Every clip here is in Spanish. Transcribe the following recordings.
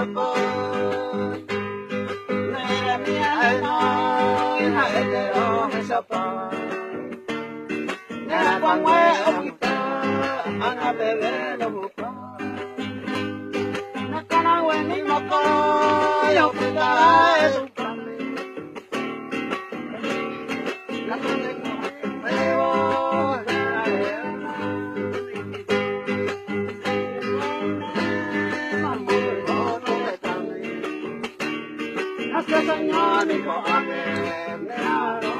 ko Neremia no Haetero Hesapa Nerapangwe Omita Ana bebe no buka Nakana weni moko Yokuta esupame Nakane ko Ewo Señor, hijo, amén, me adoro.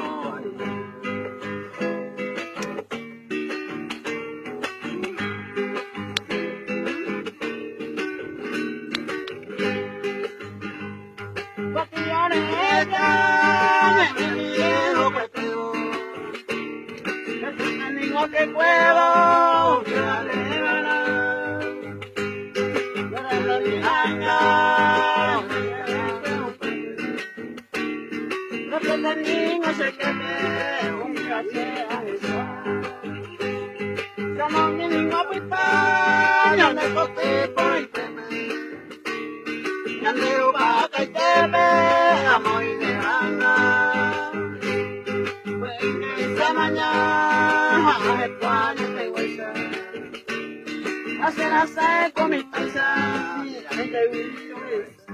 Porque yo de ella me miedo que tengo, que soy el niño que puedo, que la ganar. Yo la mi que el niño se queme, un caché a esa. Como mi niño pipa, ya me coste por el teme. Ya me roba que teme, amo y me gana. Pues que esa mañana, me pone de huesa. Hacer con mi panza, y la gente vive.